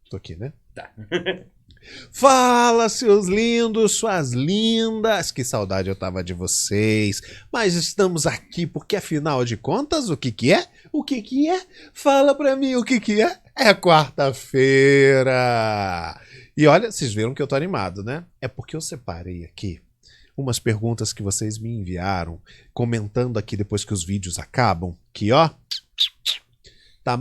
Tô aqui, né? Tá. Fala, seus lindos, suas lindas. Que saudade eu tava de vocês. Mas estamos aqui porque, afinal de contas, o que que é? O que que é? Fala pra mim o que que é? É quarta-feira. E olha, vocês viram que eu tô animado, né? É porque eu separei aqui umas perguntas que vocês me enviaram, comentando aqui depois que os vídeos acabam, que ó, tá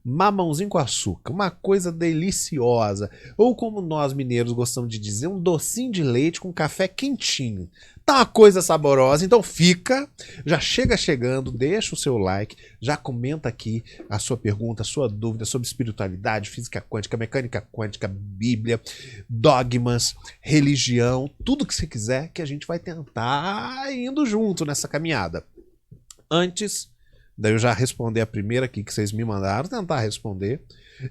mamãozinho com açúcar, uma coisa deliciosa. Ou como nós mineiros gostamos de dizer, um docinho de leite com café quentinho. Tá uma coisa saborosa, então fica, já chega chegando, deixa o seu like, já comenta aqui a sua pergunta, a sua dúvida sobre espiritualidade, física quântica, mecânica quântica, Bíblia, dogmas, religião, tudo que você quiser que a gente vai tentar indo junto nessa caminhada. Antes, daí eu já responder a primeira aqui que vocês me mandaram, tentar responder.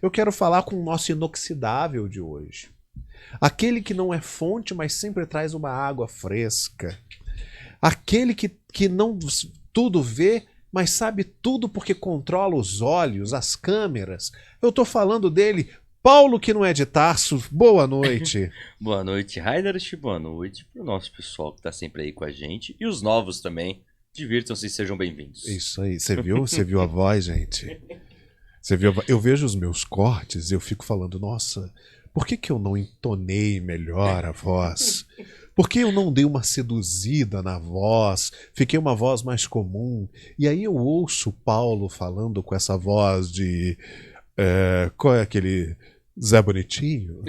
Eu quero falar com o nosso inoxidável de hoje. Aquele que não é fonte, mas sempre traz uma água fresca. Aquele que não tudo vê, mas sabe tudo porque controla os olhos, as câmeras. Eu tô falando dele, Paulo, que não é de Tarso. Boa noite. Boa noite, Reinhard. Boa noite pro nosso pessoal que tá sempre aí com a gente. E os novos também. Divirtam-se e sejam bem-vindos. Isso aí. Você viu? Você viu a voz, gente? Você viu? Eu vejo os meus cortes e eu fico falando, nossa, por que eu não entonei melhor a voz? Por que eu não dei uma seduzida na voz? Fiquei uma voz mais comum. E aí eu ouço o Paulo falando com essa voz de... qual é aquele Zé Bonitinho?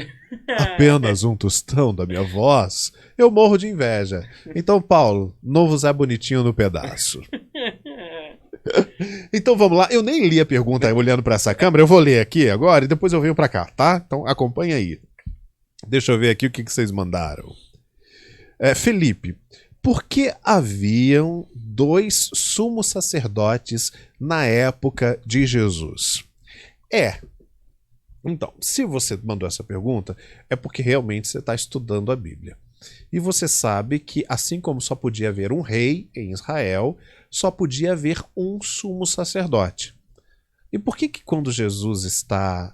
Apenas um tostão da minha voz. Eu morro de inveja. Então, Paulo, novo Zé Bonitinho no pedaço. Então vamos lá, eu nem li a pergunta olhando para essa câmera, eu vou ler aqui agora e depois eu venho para cá, tá? Então acompanha aí. Deixa eu ver aqui o que vocês mandaram. Felipe, por que haviam 2 sumos sacerdotes na época de Jesus? Então, se você mandou essa pergunta, é porque realmente você está estudando a Bíblia. E você sabe que, assim como só podia haver um rei em Israel, só podia haver um sumo sacerdote. E por que quando Jesus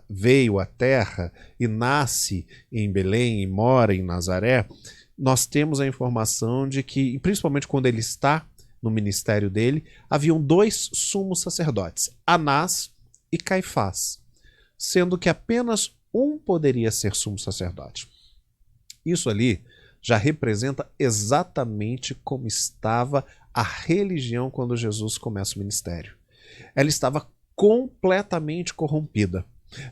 veio à Terra e nasce em Belém e mora em Nazaré, nós temos a informação de que, principalmente quando ele está no ministério dele, haviam 2 sumos sacerdotes, Anás e Caifás, sendo que apenas um poderia ser sumo sacerdote. Isso ali já representa exatamente como estava a religião quando Jesus começa o ministério. Ela estava completamente corrompida.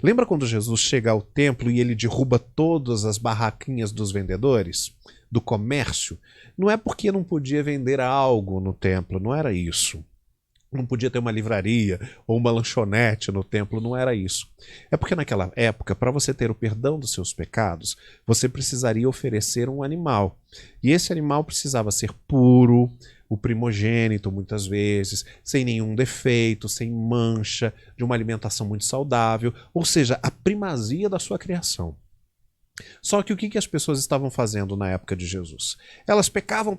Lembra quando Jesus chega ao templo e ele derruba todas as barraquinhas dos vendedores, do comércio? Não é porque não podia vender algo no templo, não era isso. Não podia ter uma livraria ou uma lanchonete no templo, não era isso. É porque naquela época, para você ter o perdão dos seus pecados, você precisaria oferecer um animal. E esse animal precisava ser puro, o primogênito muitas vezes, sem nenhum defeito, sem mancha, de uma alimentação muito saudável, ou seja, a primazia da sua criação. Só que o que as pessoas estavam fazendo na época de Jesus? Elas pecavam,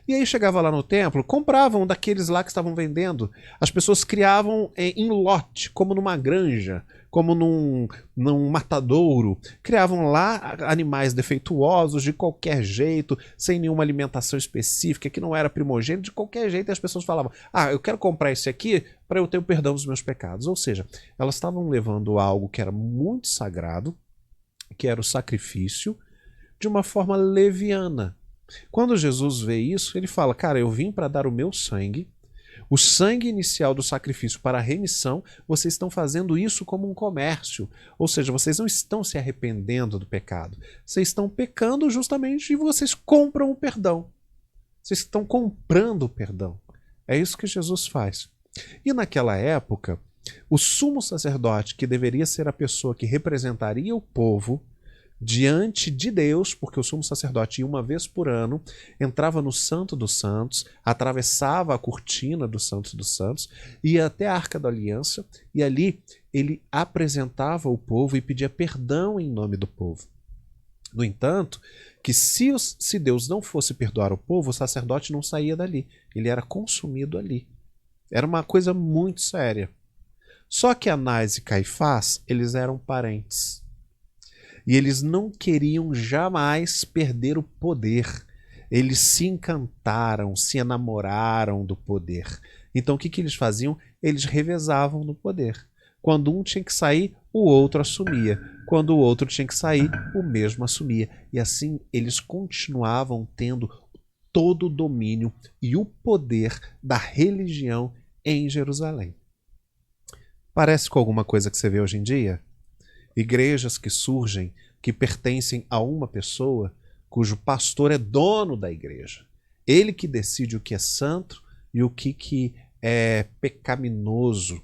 e aí chegava lá no templo, compravam daqueles lá que estavam vendendo. As pessoas criavam em lote, como numa granja, como num matadouro. Criavam lá animais defeituosos, de qualquer jeito, sem nenhuma alimentação específica, que não era primogênito, de qualquer jeito. E as pessoas falavam, eu quero comprar esse aqui para eu ter o perdão dos meus pecados. Ou seja, elas estavam levando algo que era muito sagrado, que era o sacrifício, de uma forma leviana. Quando Jesus vê isso, ele fala, cara, eu vim para dar o meu sangue, o sangue inicial do sacrifício para a remissão, vocês estão fazendo isso como um comércio. Ou seja, vocês não estão se arrependendo do pecado. Vocês estão pecando justamente e vocês compram o perdão. Vocês estão comprando o perdão. É isso que Jesus faz. E naquela época, o sumo sacerdote, que deveria ser a pessoa que representaria o povo diante de Deus, porque o sumo sacerdote ia uma vez por ano, entrava no Santo dos Santos, atravessava a cortina do Santo dos Santos, ia até a Arca da Aliança e ali ele apresentava o povo e pedia perdão em nome do povo. No entanto, que se Deus não fosse perdoar o povo, o sacerdote não saía dali, ele era consumido ali. Era uma coisa muito séria. Só que Anás e Caifás, eles eram parentes. E eles não queriam jamais perder o poder. Eles se encantaram, se enamoraram do poder. Então o que, que eles faziam? Eles revezavam no poder. Quando um tinha que sair, o outro assumia. Quando o outro tinha que sair, o mesmo assumia. E assim eles continuavam tendo todo o domínio e o poder da religião em Jerusalém. Parece com alguma coisa que você vê hoje em dia? Igrejas que surgem, que pertencem a uma pessoa, cujo pastor é dono da igreja. Ele que decide o que é santo e o que é pecaminoso.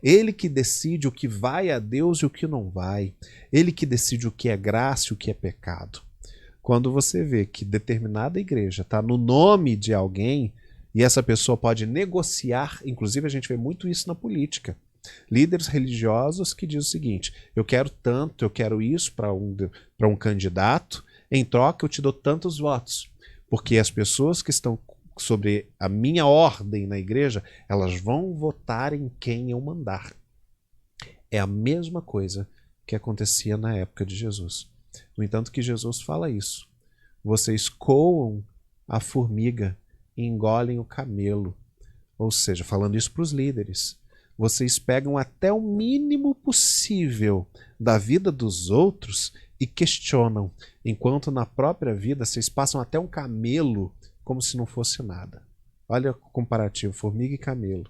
Ele que decide o que vai a Deus e o que não vai. Ele que decide o que é graça e o que é pecado. Quando você vê que determinada igreja está no nome de alguém e essa pessoa pode negociar, inclusive a gente vê muito isso na política. Líderes religiosos que dizem o seguinte: eu quero tanto, eu quero isso para um candidato, em troca eu te dou tantos votos. Porque as pessoas que estão sobre a minha ordem na igreja, elas vão votar em quem eu mandar. É a mesma coisa que acontecia na época de Jesus. No entanto que Jesus fala isso. Vocês coam a formiga e engolem o camelo. Ou seja, falando isso para os líderes. Vocês pegam até o mínimo possível da vida dos outros e questionam, enquanto na própria vida vocês passam até um camelo como se não fosse nada. Olha o comparativo, formiga e camelo.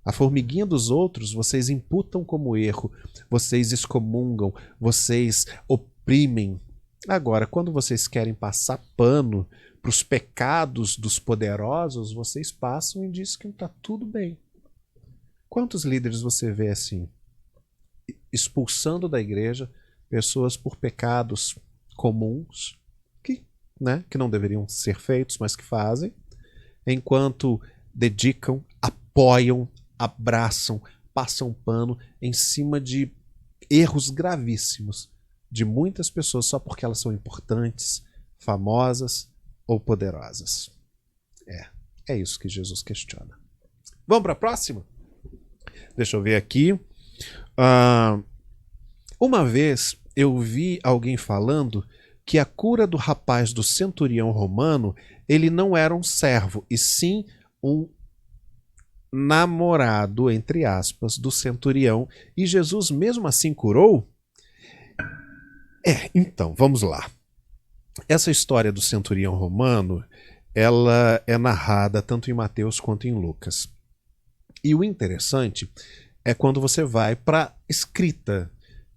A formiguinha dos outros vocês imputam como erro, vocês excomungam, vocês oprimem. Agora, quando vocês querem passar pano para os pecados dos poderosos, vocês passam e dizem que está tudo bem. Quantos líderes você vê assim, expulsando da igreja pessoas por pecados comuns, que não deveriam ser feitos, mas que fazem, enquanto dedicam, apoiam, abraçam, passam pano em cima de erros gravíssimos de muitas pessoas só porque elas são importantes, famosas ou poderosas. É isso que Jesus questiona. Vamos para a próxima? Deixa eu ver aqui. Uma vez eu vi alguém falando que a cura do rapaz do centurião romano, ele não era um servo, e sim um namorado, entre aspas, do centurião. E Jesus mesmo assim curou? Então, vamos lá. Essa história do centurião romano, ela é narrada tanto em Mateus quanto em Lucas. E o interessante é quando você vai para a escrita,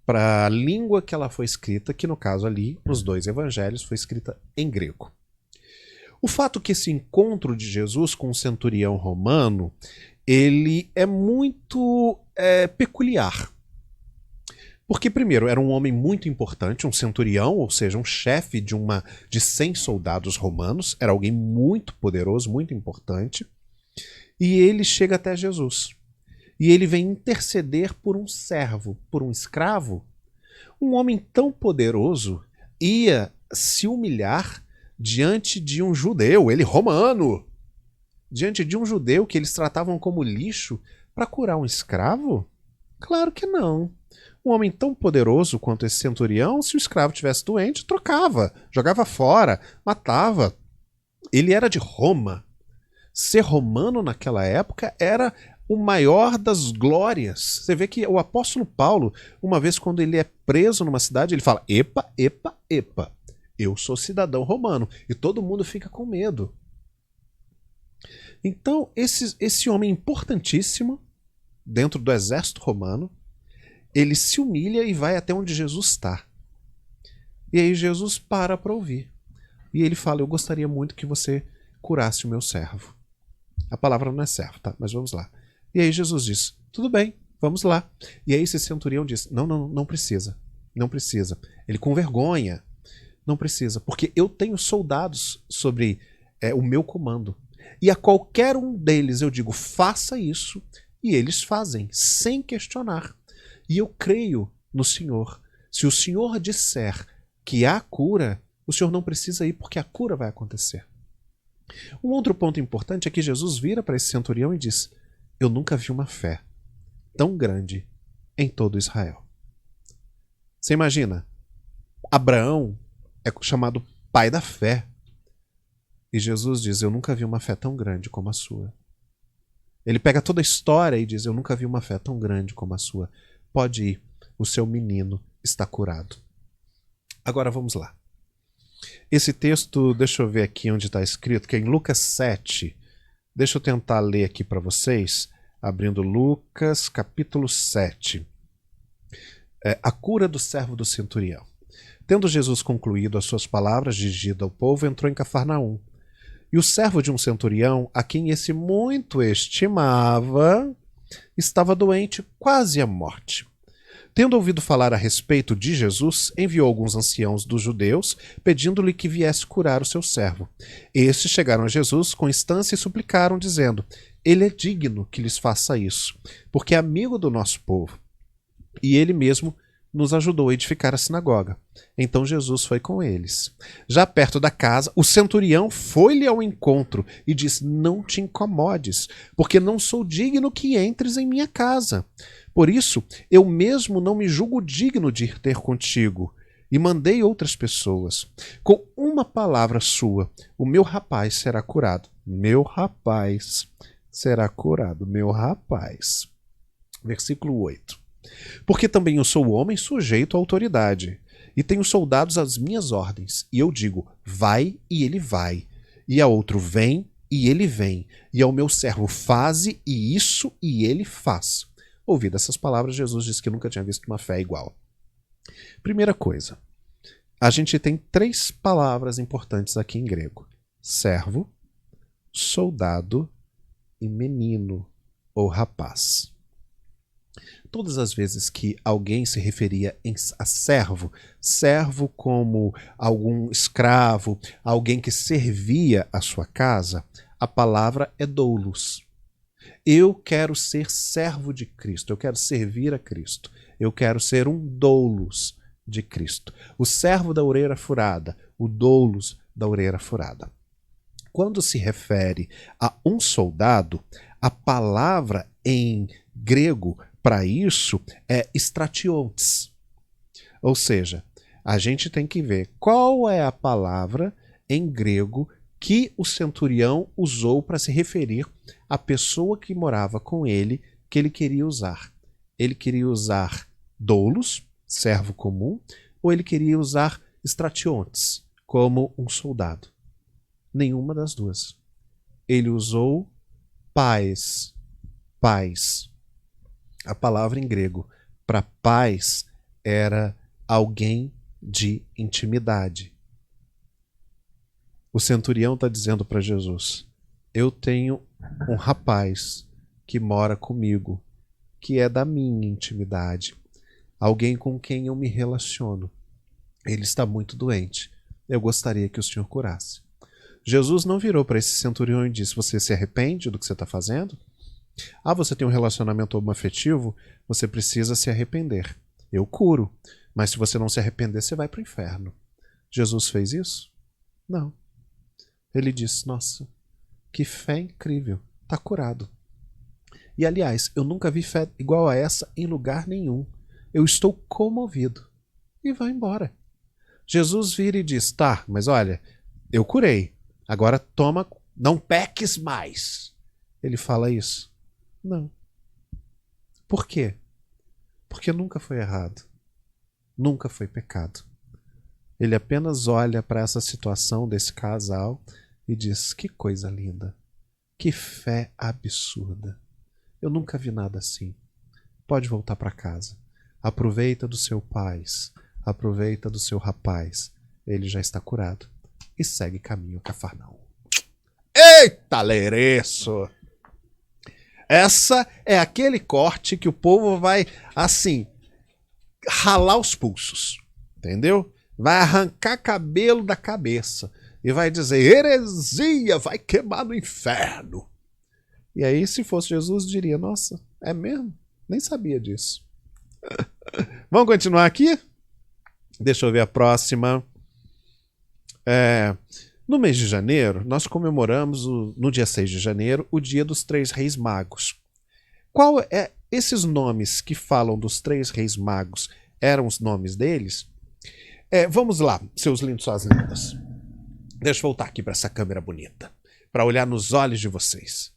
para a língua que ela foi escrita, que no caso ali, nos dois evangelhos, foi escrita em grego. O fato que esse encontro de Jesus com o centurião romano, ele é muito peculiar. Porque, primeiro, era um homem muito importante, um centurião, ou seja, um chefe de 100 soldados romanos, era alguém muito poderoso, muito importante. E ele chega até Jesus. E ele vem interceder por um servo, por um escravo. Um homem tão poderoso ia se humilhar diante de um judeu, ele romano, diante de um judeu que eles tratavam como lixo, para curar um escravo? Claro que não. Um homem tão poderoso quanto esse centurião, se o escravo estivesse doente, trocava, jogava fora, matava. Ele era de Roma. Ser romano naquela época era o maior das glórias. Você vê que o apóstolo Paulo, uma vez quando ele é preso numa cidade, ele fala: epa, epa, epa, eu sou cidadão romano. E todo mundo fica com medo. Então, esse homem importantíssimo, dentro do exército romano, ele se humilha e vai até onde Jesus está. E aí Jesus para ouvir. E ele fala: eu gostaria muito que você curasse o meu servo. A palavra não é servo, tá? Mas vamos lá. E aí Jesus diz: tudo bem, vamos lá. E aí esse centurião diz: não precisa. Não precisa. Ele com vergonha. Não precisa, porque eu tenho soldados sobre o meu comando. E a qualquer um deles eu digo: faça isso. E eles fazem, sem questionar. E eu creio no Senhor. Se o Senhor disser que há cura, o Senhor não precisa ir, porque a cura vai acontecer. Um outro ponto importante é que Jesus vira para esse centurião e diz: eu nunca vi uma fé. tão grande em todo Israel. Você imagina, Abraão é chamado pai da fé. E Jesus diz, eu nunca vi uma fé tão grande como a sua. Ele pega toda a história e diz, eu nunca vi uma fé tão grande como a sua. Pode ir, o seu menino está curado. Agora vamos lá. Esse texto, deixa eu ver aqui onde está escrito, que é em Lucas 7. Deixa eu tentar ler aqui para vocês, abrindo Lucas capítulo 7. A cura do servo do centurião. Tendo Jesus concluído as suas palavras dirigidas ao povo, entrou em Cafarnaum. E o servo de um centurião, a quem esse muito estimava, estava doente, quase à morte. Tendo ouvido falar a respeito de Jesus, enviou alguns anciãos dos judeus, pedindo-lhe que viesse curar o seu servo. Estes chegaram a Jesus com instância e suplicaram, dizendo, ele é digno que lhes faça isso, porque é amigo do nosso povo. E ele mesmo nos ajudou a edificar a sinagoga. Então Jesus foi com eles. Já perto da casa, o centurião foi-lhe ao encontro e disse, não te incomodes, porque não sou digno que entres em minha casa. Por isso, eu mesmo não me julgo digno de ir ter contigo. E mandei outras pessoas. Com uma palavra sua, o meu rapaz será curado. Meu rapaz será curado. Meu rapaz. Versículo 8. Porque também eu sou homem sujeito à autoridade, e tenho soldados às minhas ordens, e eu digo, vai, e ele vai, e a outro, vem, e ele vem, e ao meu servo, faze, e isso, e ele faz. Ouvidas essas palavras, Jesus disse que nunca tinha visto uma fé igual. Primeira coisa, a gente tem 3 palavras importantes aqui em grego. Servo, soldado e menino ou rapaz. Todas as vezes que alguém se referia a servo, servo como algum escravo, alguém que servia a sua casa, a palavra é doulos. Eu quero ser servo de Cristo, eu quero servir a Cristo, eu quero ser um doulos de Cristo. O servo da orelha furada, o doulos da orelha furada. Quando se refere a um soldado, a palavra em grego para isso é strationtes. Ou seja, a gente tem que ver qual é a palavra em grego que o centurião usou para se referir à pessoa que morava com ele, que ele queria usar. Ele queria usar doulos, servo comum, ou ele queria usar strationtes, como um soldado. Nenhuma das duas. Ele usou pais. A palavra em grego para pais era alguém de intimidade. O centurião está dizendo para Jesus, eu tenho um rapaz que mora comigo, que é da minha intimidade, alguém com quem eu me relaciono. Ele está muito doente. Eu gostaria que o senhor curasse. Jesus não virou para esse centurião e disse, você se arrepende do que você está fazendo? Ah, você tem um relacionamento homoafetivo? Você precisa se arrepender. Eu curo. Mas se você não se arrepender, você vai para o inferno. Jesus fez isso? Não. Ele disse, nossa, que fé incrível. Está curado. E aliás, eu nunca vi fé igual a essa em lugar nenhum. Eu estou comovido. E vai embora. Jesus vira e diz, tá, mas olha, eu curei. Agora toma, não peques mais. Ele fala isso? Não. Por quê? Porque nunca foi errado. Nunca foi pecado. Ele apenas olha para essa situação desse casal e diz, que coisa linda. Que fé absurda. Eu nunca vi nada assim. Pode voltar para casa. Aproveita do seu paz. Aproveita do seu rapaz. Ele já está curado. E segue caminho a Cafarnaum. Eita, lereço! Essa é aquele corte que o povo vai, assim, ralar os pulsos. Entendeu? Vai arrancar cabelo da cabeça. E vai dizer, heresia, vai queimar no inferno. E aí, se fosse Jesus, diria, nossa, é mesmo? Nem sabia disso. Vamos continuar aqui? Deixa eu ver a próxima. No mês de janeiro, nós comemoramos, no dia 6 de janeiro, o dia dos 3 Reis Magos. esses nomes que falam dos 3 reis magos eram os nomes deles? Vamos lá, seus lindos, suas lindas. Deixa eu voltar aqui para essa câmera bonita, para olhar nos olhos de vocês.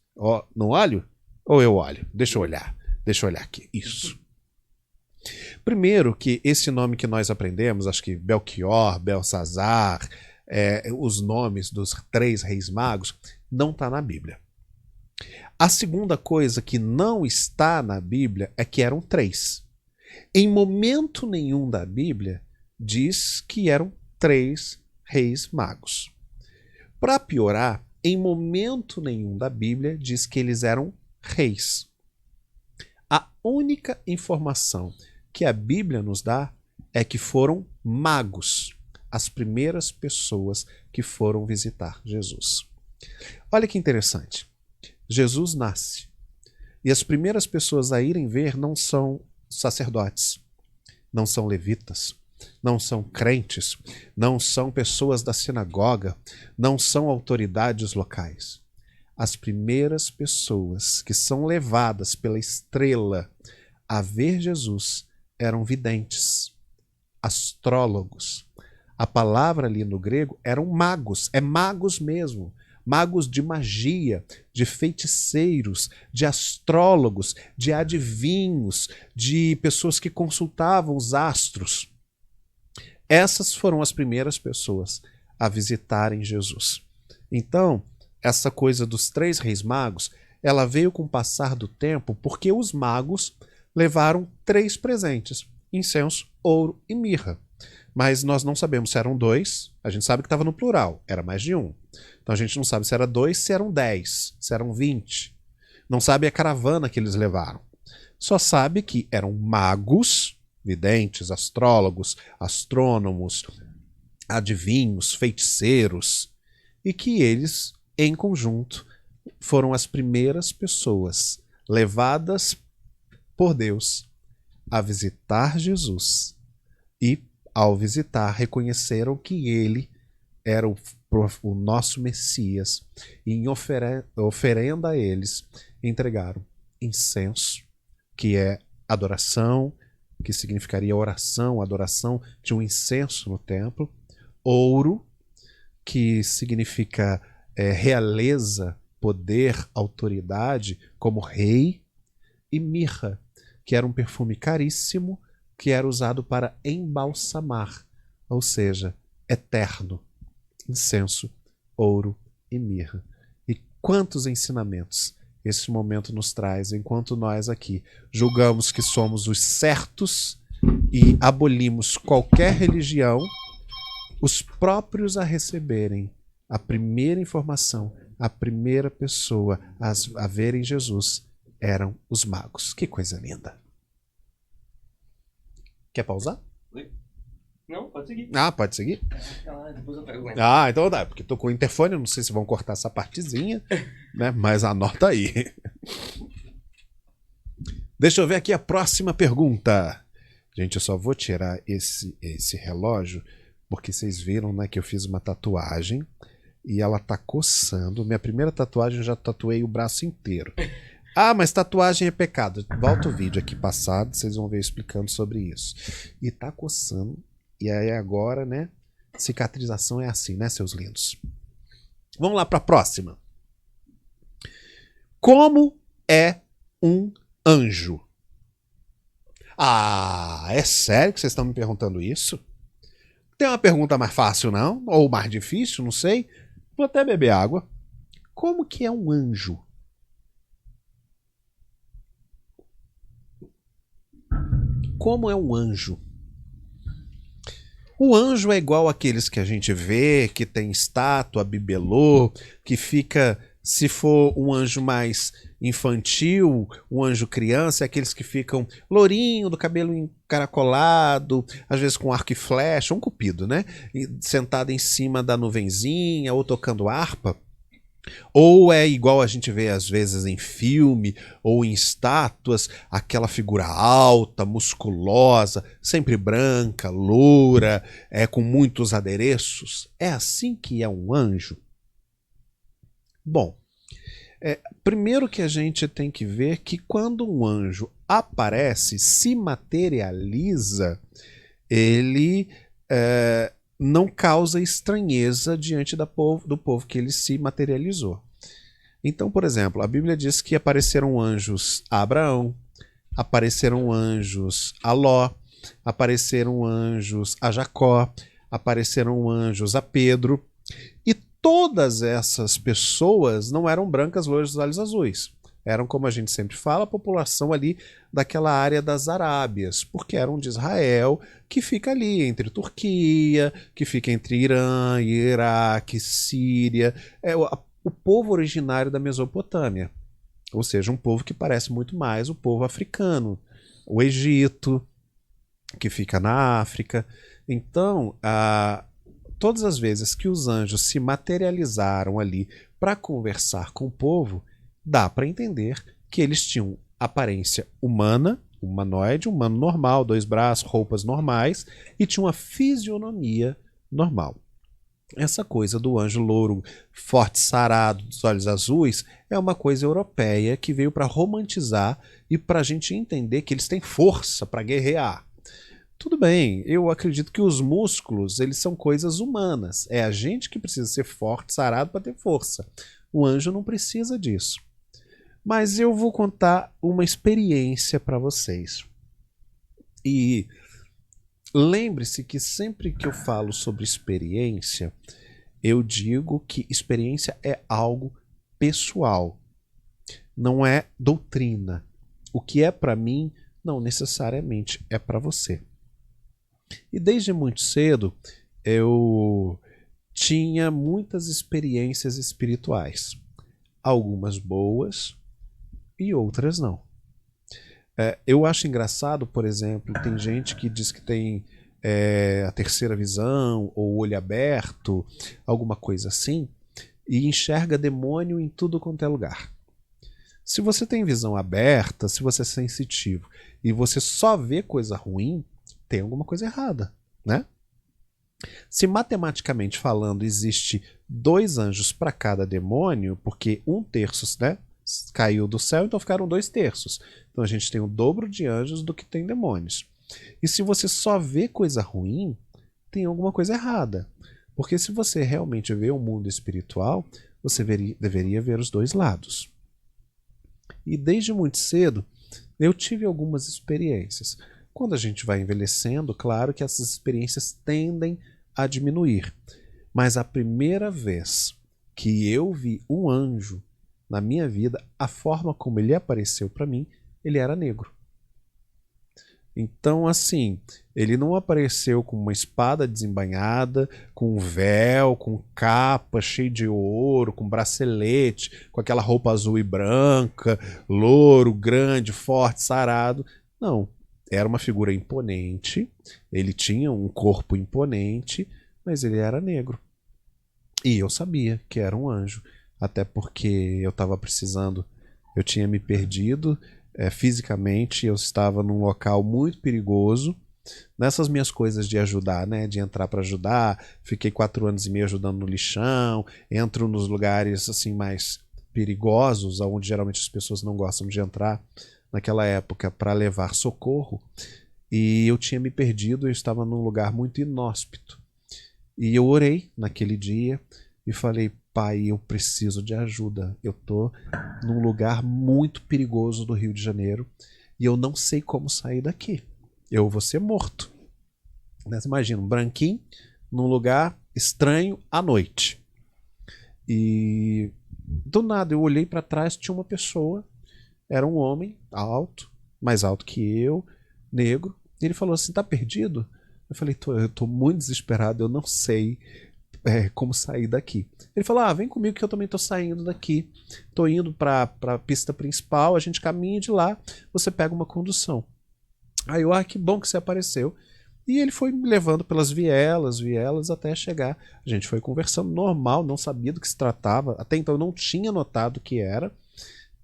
Não olho? Ou eu olho? Deixa eu olhar aqui. Isso. Primeiro que esse nome que nós aprendemos, acho que Belchior, Belsazar, os nomes dos 3 reis magos, não está na Bíblia. A segunda coisa que não está na Bíblia é que eram 3. Em momento nenhum da Bíblia diz que eram 3 reis magos. Para piorar, em momento nenhum da Bíblia diz que eles eram reis. A única informação que a Bíblia nos dá é que foram magos, as primeiras pessoas que foram visitar Jesus. Olha que interessante. Jesus nasce e as primeiras pessoas a irem ver não são sacerdotes, não são levitas, não são crentes, não são pessoas da sinagoga, não são autoridades locais. As primeiras pessoas que são levadas pela estrela a ver Jesus eram videntes, astrólogos. A palavra ali no grego eram magos, magos mesmo. Magos de magia, de feiticeiros, de astrólogos, de adivinhos, de pessoas que consultavam os astros. Essas foram as primeiras pessoas a visitarem Jesus. Então, essa coisa dos 3 reis magos, ela veio com o passar do tempo porque os magos levaram 3 presentes: incenso, ouro e mirra. Mas nós não sabemos se eram 2, a gente sabe que estava no plural, era mais de 1. Então a gente não sabe se era 2, se eram 10, se eram 20. Não sabe a caravana que eles levaram. Só sabe que eram magos, videntes, astrólogos, astrônomos, adivinhos, feiticeiros, e que eles, em conjunto, foram as primeiras pessoas levadas por Deus a visitar Jesus e, ao visitar, reconheceram que ele era o nosso Messias e, em oferenda a eles, entregaram incenso, que é adoração, que significaria oração, adoração de um incenso no templo, ouro, que significa realeza, poder, autoridade, como rei, e mirra, que era um perfume caríssimo, que era usado para embalsamar, ou seja, eterno. Incenso, ouro e mirra. E quantos ensinamentos esse momento nos traz, enquanto nós aqui julgamos que somos os certos e abolimos qualquer religião, os próprios a receberem a primeira informação, a primeira pessoa a verem Jesus eram os magos. Que coisa linda. Quer pausar? Oi? Não, pode seguir. Ah, pode seguir? Depois eu pego. Ah, então dá, porque tocou o interfone, não sei se vão cortar essa partezinha, né? Mas anota aí. Deixa eu ver aqui a próxima pergunta. Gente, eu só vou tirar esse relógio, porque vocês viram, né, que eu fiz uma tatuagem e ela tá coçando. Minha primeira tatuagem eu já tatuei o braço inteiro. Ah, mas tatuagem é pecado. Volta o vídeo aqui passado, vocês vão ver explicando sobre isso. E tá coçando. E aí agora, né? Cicatrização é assim, né, seus lindos? Vamos lá para a próxima. Como é um anjo? Ah, é sério que vocês estão me perguntando isso? Tem uma pergunta mais fácil, não? Ou mais difícil, não sei. Vou até beber água. Como que é um anjo? Como é um anjo? O anjo é igual àqueles que a gente vê, que tem estátua, bibelô, que fica, se for um anjo mais infantil, um anjo criança, é aqueles que ficam lourinho, do cabelo encaracolado, às vezes com arco e flecha, um cupido, né? E sentado em cima da nuvenzinha ou tocando harpa. Ou é igual a gente vê às vezes em filme ou em estátuas, aquela figura alta, musculosa, sempre branca, loura, com muitos adereços. É assim que é um anjo? Bom, primeiro que a gente tem que ver que quando um anjo aparece, se materializa, ele não causa estranheza diante do povo que ele se materializou. Então, por exemplo, a Bíblia diz que apareceram anjos a Abraão, apareceram anjos a Ló, apareceram anjos a Jacó, apareceram anjos a Pedro, e todas essas pessoas não eram brancas, loiras, olhos azuis. Eram, como a gente sempre fala, a população ali daquela área das Arábias, porque eram de Israel, que fica ali entre Turquia, que fica entre Irã, Iraque, Síria, o povo originário da Mesopotâmia. Ou seja, um povo que parece muito mais o povo africano, o Egito, que fica na África. Então, todas as vezes que os anjos se materializaram ali para conversar com o povo, dá para entender que eles tinham aparência humana, humanoide, humano normal, 2 braços, roupas normais, e tinham uma fisionomia normal. Essa coisa do anjo louro, forte, sarado, dos olhos azuis, é uma coisa europeia que veio para romantizar e para a gente entender que eles têm força para guerrear. Tudo bem, eu acredito que os músculos, eles são coisas humanas. É a gente que precisa ser forte, sarado para ter força. O anjo não precisa disso. Mas eu vou contar uma experiência para vocês. E lembre-se que sempre que eu falo sobre experiência, eu digo que experiência é algo pessoal, não é doutrina. O que é para mim, não necessariamente é para você. E desde muito cedo, eu tinha muitas experiências espirituais. Algumas boas e outras não. Eu acho engraçado, por exemplo, tem gente que diz que tem a terceira visão ou olho aberto, alguma coisa assim, e enxerga demônio em tudo quanto é lugar. Se você tem visão aberta, se você é sensitivo e você só vê coisa ruim, tem alguma coisa errada, né? Se matematicamente falando existe 2 anjos para cada demônio, porque 1/3, né, caiu do céu, então ficaram 2/3. Então a gente tem o dobro de anjos do que tem demônios. E se você só vê coisa ruim, tem alguma coisa errada. Porque se você realmente vê o mundo espiritual, você deveria ver os 2 lados. E desde muito cedo, eu tive algumas experiências. Quando a gente vai envelhecendo, claro que essas experiências tendem a diminuir. Mas a primeira vez que eu vi um anjo na minha vida, a forma como ele apareceu para mim, ele era negro. Então, assim, ele não apareceu com uma espada desembainhada, com um véu, com capa cheio de ouro, com bracelete, com aquela roupa azul e branca, louro, grande, forte, sarado. Não, era uma figura imponente, ele tinha um corpo imponente, mas ele era negro. E eu sabia que era um anjo. Até porque eu estava precisando, eu tinha me perdido fisicamente, eu estava num local muito perigoso. Nessas minhas coisas de ajudar, né, de entrar para ajudar, fiquei 4 anos e meio ajudando no lixão, entro nos lugares assim mais perigosos, onde geralmente as pessoas não gostam de entrar naquela época para levar socorro. E eu tinha me perdido, eu estava num lugar muito inóspito. E eu orei naquele dia e falei: Pai, eu preciso de ajuda. Eu tô num lugar muito perigoso do Rio de Janeiro e eu não sei como sair daqui. Eu vou ser morto. Você imagina, um branquinho num lugar estranho à noite. E do nada eu olhei para trás, tinha uma pessoa, era um homem alto, mais alto que eu, negro. E ele falou assim: tá perdido? Eu falei: eu tô muito desesperado, eu não sei como sair daqui. Ele falou: vem comigo que eu também tô saindo daqui. Tô indo pra pista principal, a gente caminha de lá, você pega uma condução. Aí eu: que bom que você apareceu. E ele foi me levando pelas vielas, até chegar. A gente foi conversando normal, não sabia do que se tratava. Até então eu não tinha notado o que era.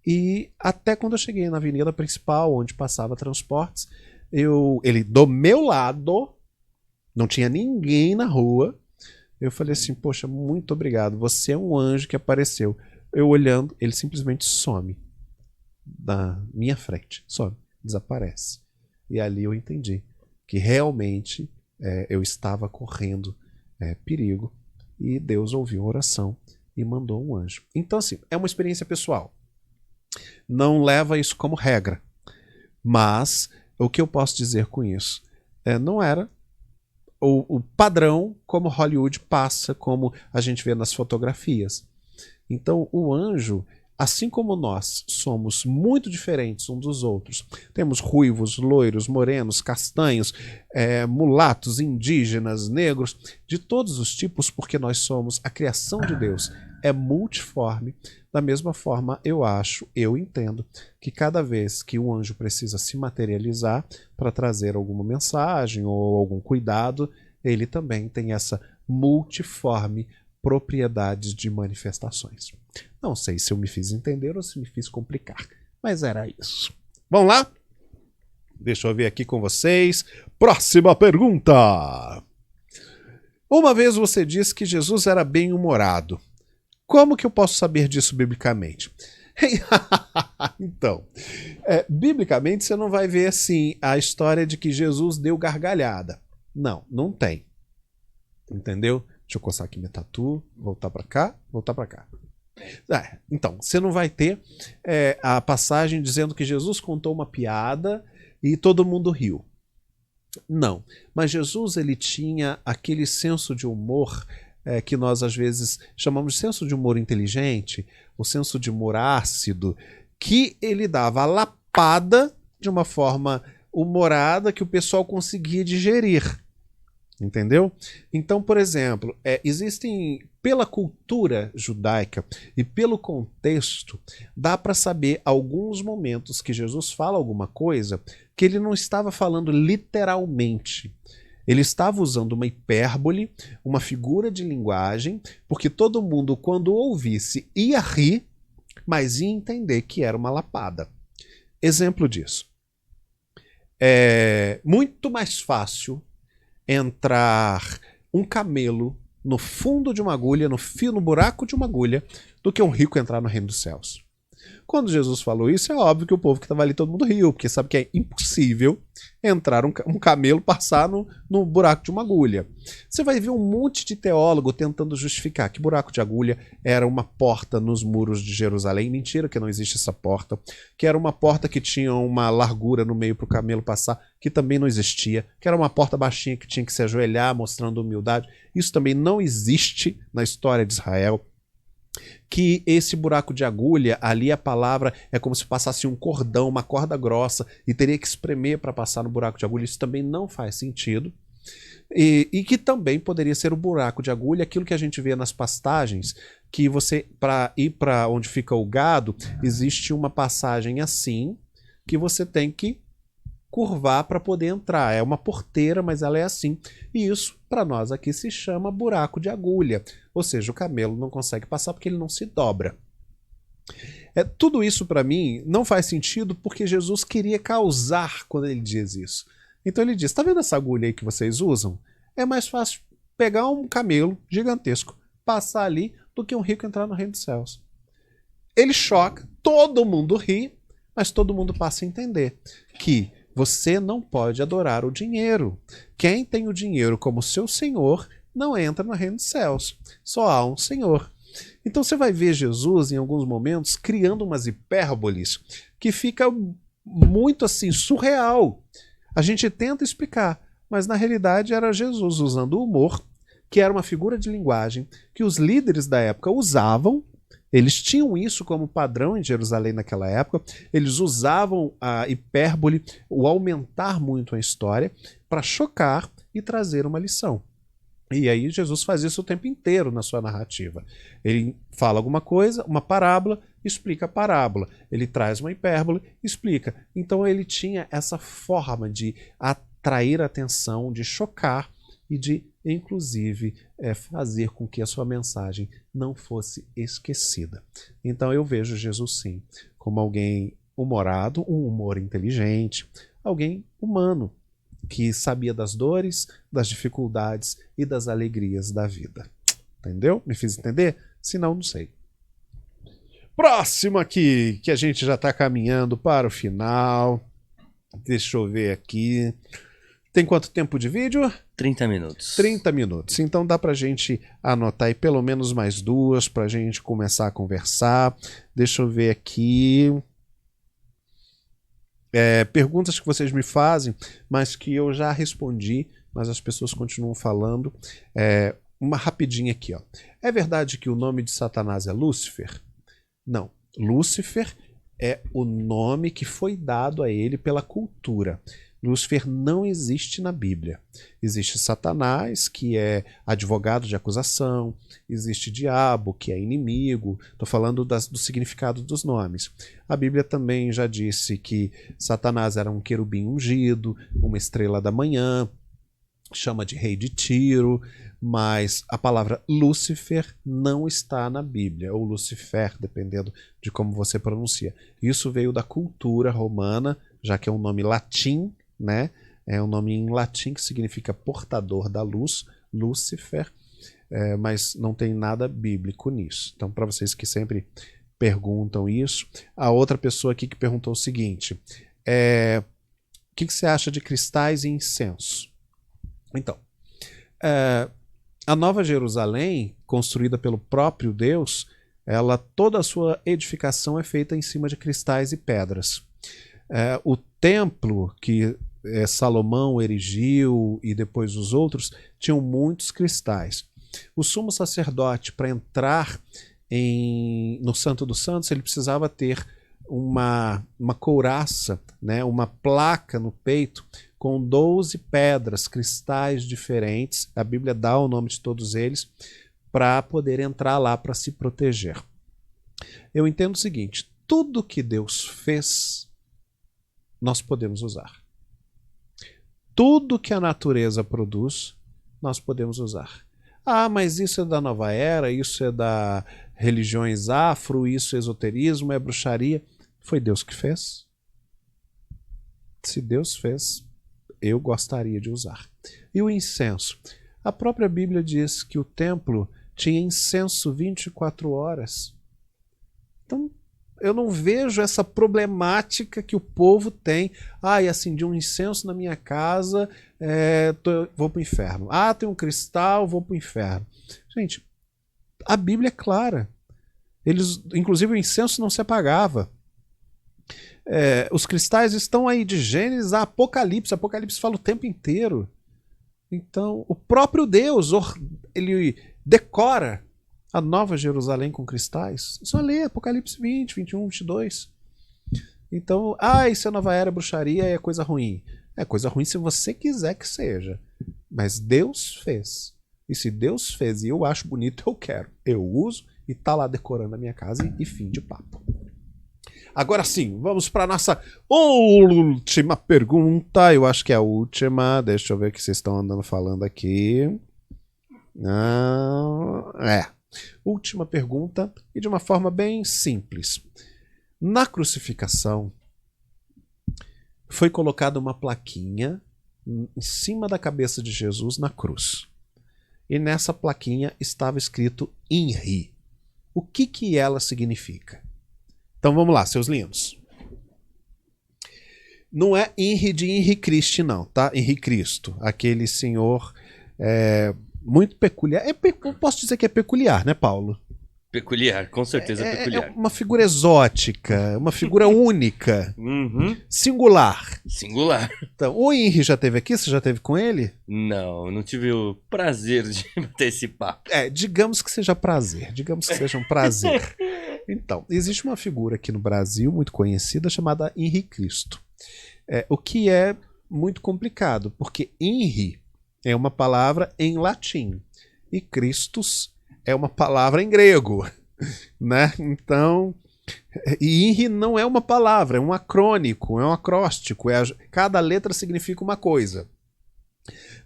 E até quando eu cheguei na avenida principal, onde passava transportes, ele do meu lado, não tinha ninguém na rua. Eu falei assim: poxa, muito obrigado, você é um anjo que apareceu. Eu olhando, ele simplesmente some da minha frente, some. desaparece. E ali eu entendi que realmente eu estava correndo perigo e Deus ouviu a oração e mandou um anjo. Então, assim, é uma experiência pessoal. Não leva isso como regra. Mas o que eu posso dizer com isso? Não era o padrão como Hollywood passa, como a gente vê nas fotografias. Então, o anjo, assim como nós somos muito diferentes uns dos outros, temos ruivos, loiros, morenos, castanhos, mulatos, indígenas, negros, de todos os tipos, porque nós somos a criação de Deus, é multiforme. Da mesma forma, eu entendo que cada vez que o anjo precisa se materializar para trazer alguma mensagem ou algum cuidado, ele também tem essa multiforme propriedades de manifestações. Não sei se eu me fiz entender ou se me fiz complicar, mas era isso. Vamos lá? Deixa eu ver aqui com vocês. Próxima pergunta. Uma vez você disse que Jesus era bem-humorado. Como que eu posso saber disso biblicamente? Então, biblicamente você não vai ver assim a história de que Jesus deu gargalhada. Não, não tem. Entendeu? Deixa eu coçar aqui minha tatu, voltar para cá, voltar para cá. Então, você não vai ter a passagem dizendo que Jesus contou uma piada e todo mundo riu. Não, mas Jesus ele tinha aquele senso de humor que nós às vezes chamamos de senso de humor inteligente, o senso de humor ácido, que ele dava a lapada de uma forma humorada que o pessoal conseguia digerir. Entendeu? Então, por exemplo, existem, pela cultura judaica e pelo contexto, dá para saber alguns momentos que Jesus fala alguma coisa que ele não estava falando literalmente. Ele estava usando uma hipérbole, uma figura de linguagem, porque todo mundo, quando ouvisse, ia rir, mas ia entender que era uma lapada. Exemplo disso. É muito mais fácil entrar um camelo no fundo de uma agulha, no buraco de uma agulha, do que um rico entrar no reino dos céus. Quando Jesus falou isso, é óbvio que o povo que estava ali, todo mundo riu, porque sabe que é impossível entrar um camelo passar no buraco de uma agulha. Você vai ver um monte de teólogo tentando justificar que buraco de agulha era uma porta nos muros de Jerusalém. Mentira que não existe essa porta. Que era uma porta que tinha uma largura no meio para o camelo passar, que também não existia. Que era uma porta baixinha que tinha que se ajoelhar, mostrando humildade. Isso também não existe na história de Israel. Que esse buraco de agulha, ali a palavra é como se passasse um cordão, uma corda grossa, e teria que espremer para passar no buraco de agulha. Isso também não faz sentido. E que também poderia ser o buraco de agulha, aquilo que a gente vê nas pastagens, que você, para ir para onde fica o gado, existe uma passagem assim, que você tem que curvar para poder entrar. É uma porteira, mas ela é assim. E isso, para nós aqui, se chama buraco de agulha. Ou seja, o camelo não consegue passar porque ele não se dobra. Tudo isso, para mim, não faz sentido porque Jesus queria causar quando ele diz isso. Então ele diz, tá vendo essa agulha aí que vocês usam? É mais fácil pegar um camelo gigantesco, passar ali, do que um rico entrar no reino dos céus. Ele choca, todo mundo ri, mas todo mundo passa a entender que você não pode adorar o dinheiro. Quem tem o dinheiro como seu senhor não entra no reino dos céus. Só há um senhor. Então você vai ver Jesus, em alguns momentos, criando umas hipérboles que fica muito assim, surreal. A gente tenta explicar, mas na realidade era Jesus usando o humor, que era uma figura de linguagem que os líderes da época usavam. Eles tinham isso como padrão em Jerusalém naquela época. Eles usavam a hipérbole, o aumentar muito a história, para chocar e trazer uma lição. E aí Jesus faz isso o tempo inteiro na sua narrativa. Ele fala alguma coisa, uma parábola, explica a parábola. Ele traz uma hipérbole, explica. Então ele tinha essa forma de atrair a atenção, de chocar e de, inclusive, fazer com que a sua mensagem não fosse esquecida. Então eu vejo Jesus, sim, como alguém humorado, um humor inteligente, alguém humano, que sabia das dores, das dificuldades e das alegrias da vida. Entendeu? Me fiz entender? Se não, não sei. Próximo aqui, que a gente já está caminhando para o final. Deixa eu ver aqui. Tem quanto tempo de vídeo? 30 minutos. 30 minutos. Então dá pra gente anotar aí pelo menos mais duas pra gente começar a conversar. Deixa eu ver aqui. Perguntas que vocês me fazem, mas que eu já respondi, mas as pessoas continuam falando. Uma rapidinha aqui, ó. É verdade que o nome de Satanás é Lúcifer? Não. Lúcifer é o nome que foi dado a ele pela cultura. Lúcifer não existe na Bíblia. Existe Satanás, que é advogado de acusação, existe diabo, que é inimigo. Estou falando do significado dos nomes. A Bíblia também já disse que Satanás era um querubim ungido, uma estrela da manhã, chama de rei de Tiro, mas a palavra Lúcifer não está na Bíblia, ou Lucifer, dependendo de como você pronuncia. Isso veio da cultura romana, já que é um nome latim, né? É um nome em latim que significa portador da luz, Lúcifer, mas não tem nada bíblico nisso. Então, para vocês que sempre perguntam isso, a outra pessoa aqui que perguntou o seguinte: o que você acha de cristais e incenso? Então, a Nova Jerusalém, construída pelo próprio Deus, toda a sua edificação é feita em cima de cristais e pedras. O templo que Salomão erigiu e depois os outros tinham muitos cristais. O sumo sacerdote, para entrar no Santo dos Santos, ele precisava ter uma couraça, né, uma placa no peito com 12 pedras, cristais diferentes. A Bíblia dá o nome de todos eles para poder entrar lá para se proteger. Eu entendo o seguinte: tudo que Deus fez, nós podemos usar. Tudo que a natureza produz, nós podemos usar. Ah, mas isso é da nova era, isso é da religiões afro, isso é esoterismo, é bruxaria. Foi Deus que fez. Se Deus fez, eu gostaria de usar. E o incenso? A própria Bíblia diz que o templo tinha incenso 24 horas. Então, eu não vejo essa problemática que o povo tem. E acendi um incenso na minha casa, vou para o inferno. Tem um cristal, vou para o inferno. Gente, a Bíblia é clara. Inclusive o incenso não se apagava. Os cristais estão aí de Gênesis a Apocalipse. Apocalipse fala o tempo inteiro. Então, o próprio Deus, ele decora a Nova Jerusalém com cristais. Só lê Apocalipse 20, 21, 22. Então, isso é nova era, bruxaria, é coisa ruim. É coisa ruim se você quiser que seja. Mas Deus fez. E se Deus fez e eu acho bonito, eu quero. Eu uso e tá lá decorando a minha casa e fim de papo. Agora sim, vamos para a nossa última pergunta. Eu acho que é a última. Deixa eu ver o que vocês estão andando falando aqui. Última pergunta, e de uma forma bem simples. Na crucificação, foi colocada uma plaquinha em cima da cabeça de Jesus na cruz. E nessa plaquinha estava escrito INRI. O que ela significa? Então vamos lá, seus lindos. Não é INRI de Henri Cristo, não, tá? Henri Cristo, aquele senhor muito peculiar. Eu posso dizer que é peculiar, né, Paulo? Peculiar, com certeza peculiar. É uma figura exótica, uma figura única, singular. Singular. Então, o Henri já esteve aqui? Você já esteve com ele? Não tive o prazer de bater esse papo. Digamos que seja prazer, digamos que seja um prazer. Então, existe uma figura aqui no Brasil muito conhecida chamada Henri Cristo. O que é muito complicado, porque Henri é uma palavra em latim e Christus é uma palavra em grego, né? Então, e INRI não é uma palavra, é um acrônico, é um acróstico, cada letra significa uma coisa,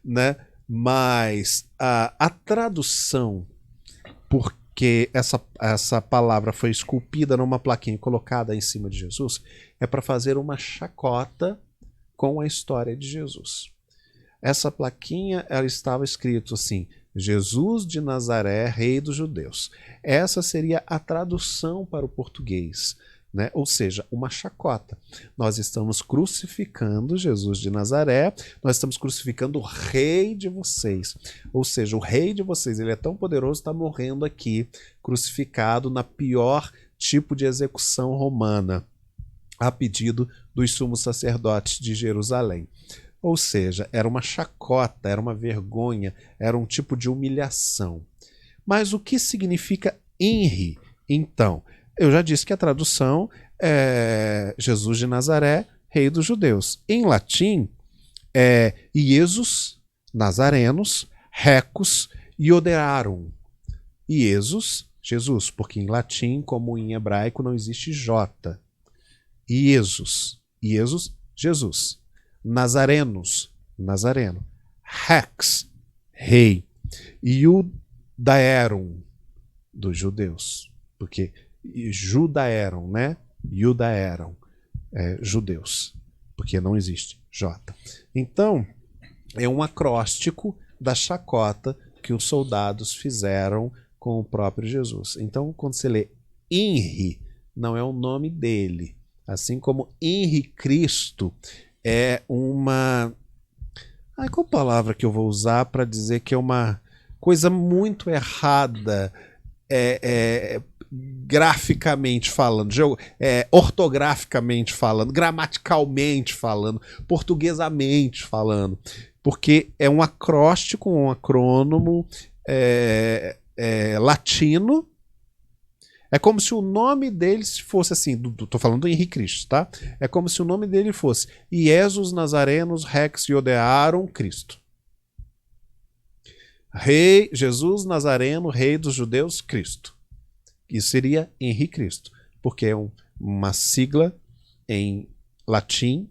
né? Mas a tradução, porque essa palavra foi esculpida numa plaquinha e colocada em cima de Jesus, é para fazer uma chacota com a história de Jesus. Essa plaquinha, ela estava escrito assim: Jesus de Nazaré, rei dos judeus. Essa seria a tradução para o português. né? Ou seja, uma chacota. Nós estamos crucificando Jesus de Nazaré, nós estamos crucificando o rei de vocês. Ou seja, o rei de vocês, ele é tão poderoso, está morrendo aqui, crucificado na pior tipo de execução romana, a pedido dos sumos sacerdotes de Jerusalém. Ou seja, era uma chacota, era uma vergonha, era um tipo de humilhação. Mas o que significa INRI, então? Eu já disse que a tradução é Jesus de Nazaré, rei dos judeus. Em latim, é Iesus Nazarenos, Recus Ioderarum. Iesus, Jesus, porque em latim, como em hebraico, não existe J. Iesus, Jesus. Nazarenos, Nazareno. Rex, rei. Iudaerum, dos judeus. Porque Judaeram, né? Judaeram, judeus. Porque não existe J. Então, é um acróstico da chacota que os soldados fizeram com o próprio Jesus. Então, quando você lê INRI, não é o nome dele. Assim como Henri Cristo é uma... qual palavra que eu vou usar para dizer que é uma coisa muito errada, graficamente falando, ortograficamente falando, gramaticalmente falando, portuguesamente falando, porque é um acróstico, um acrônomo latino. É como se o nome dele fosse assim, tô falando do Henrique Cristo, tá? É como se o nome dele fosse Iesus Nazarenos Rex Iodearum Cristo. Rei Jesus Nazareno, rei dos judeus, Cristo. Isso seria Henrique Cristo, porque é uma sigla em latim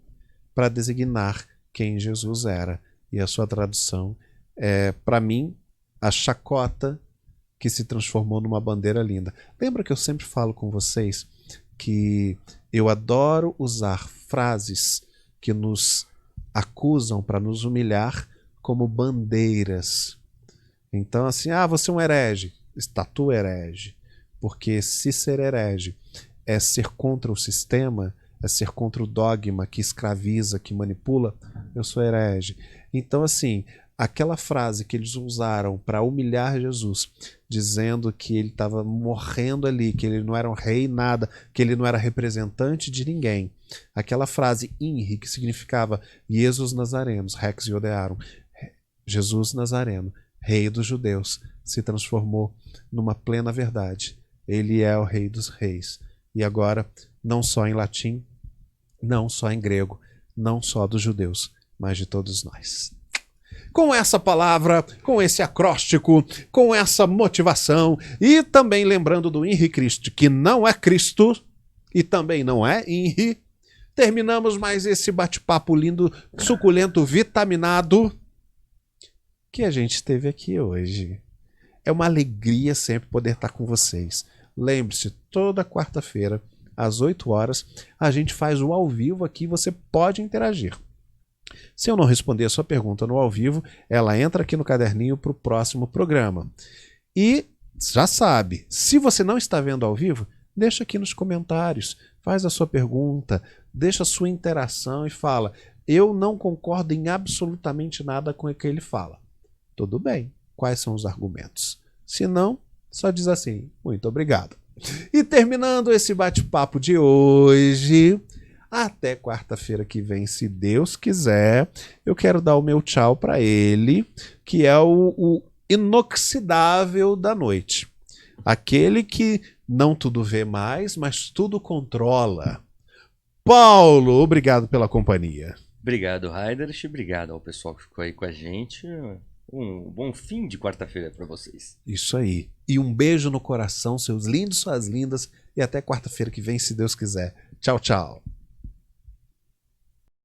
para designar quem Jesus era. E a sua tradução é, para mim, a chacota que se transformou numa bandeira linda. Lembra que eu sempre falo com vocês que eu adoro usar frases que nos acusam para nos humilhar como bandeiras. Então, assim, você é um herege. Estatua herege. Porque se ser herege é ser contra o sistema, é ser contra o dogma que escraviza, que manipula, eu sou herege. Então, assim, aquela frase que eles usaram para humilhar Jesus, dizendo que ele estava morrendo ali, que ele não era um rei nada, que ele não era representante de ninguém. Aquela frase INRI, que significava Jesus Nazarenos, Rex Iodearum, Jesus Nazareno, rei dos judeus, se transformou numa plena verdade. Ele é o rei dos reis. E agora, não só em latim, não só em grego, não só dos judeus, mas de todos nós. Com essa palavra, com esse acróstico, com essa motivação e também lembrando do Henri Cristo, que não é Cristo e também não é Henri, terminamos mais esse bate-papo lindo, suculento, vitaminado que a gente teve aqui hoje. É uma alegria sempre poder estar com vocês. Lembre-se, toda quarta-feira, às 8 horas, a gente faz o ao vivo aqui, você pode interagir. Se eu não responder a sua pergunta no ao vivo, ela entra aqui no caderninho para o próximo programa. E já sabe, se você não está vendo ao vivo, deixa aqui nos comentários, faz a sua pergunta, deixa a sua interação e fala: eu não concordo em absolutamente nada com o que ele fala. Tudo bem, quais são os argumentos? Se não, só diz assim: muito obrigado. E terminando esse bate-papo de hoje, até quarta-feira que vem, se Deus quiser, eu quero dar o meu tchau para ele, que é o inoxidável da noite. Aquele que não tudo vê mais, mas tudo controla. Paulo, obrigado pela companhia. Obrigado, Heiderich. Obrigado ao pessoal que ficou aí com a gente. Um bom fim de quarta-feira para vocês. Isso aí. E um beijo no coração, seus lindos, suas lindas. E até quarta-feira que vem, se Deus quiser. Tchau, tchau.